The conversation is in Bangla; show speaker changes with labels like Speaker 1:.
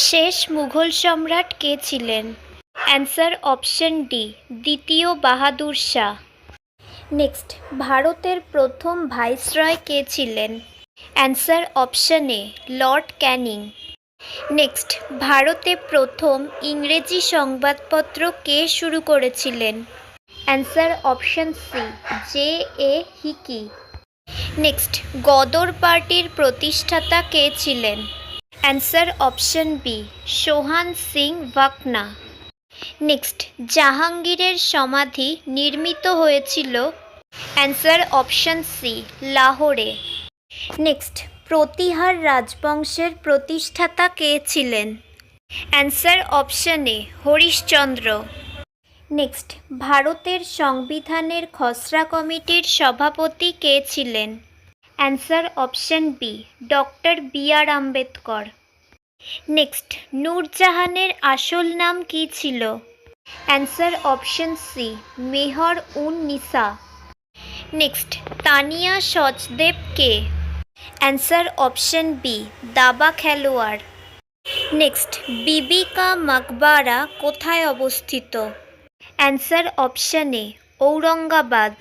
Speaker 1: শেষ মুঘল সম্রাট কে ছিলেন? অ্যান্সার অপশন ডি, দ্বিতীয় বাহাদুর শাহ। নেক্সট, ভারতের প্রথম ভাইসরয় কে ছিলেন? Answer option A, Lord Canning. Next, ভারতে প্রথম ইংরেজি সংবাদপত্র কে শুরু করেছিলেন? Answer option C, J A Hicky. Next, Ghadar পার্টির প্রতিষ্ঠাতা কে ছিলেন? Answer option B, Sohan Singh Bhakna. Next, জাহাঙ্গীরের সমাধি নির্মিত হয়েছিল? অ্যান্সার অপশন সি, লাহোরে। নেক্সট, প্রতিহার রাজবংশের প্রতিষ্ঠাতা কে ছিলেন? Answer option A, Harishchandra. Next, ভারতের সংবিধানের খসড়া কমিটির সভাপতি কে ছিলেন? Answer option B, doctor B R Ambedkar. Next, নূরজাহানের আসল নাম কী ছিল? অ্যান্সার অপশন সি, মেহর উন নিসা। নেক্সট, তানিয়া সচদেব কে? অ্যান্সার অপশন বি, দাবা খেলোয়াড়। নেক্সট, বিবি কা মাকবারা কোথায় অবস্থিত? অ্যান্সার অপশন এ, ঔরঙ্গাবাদ।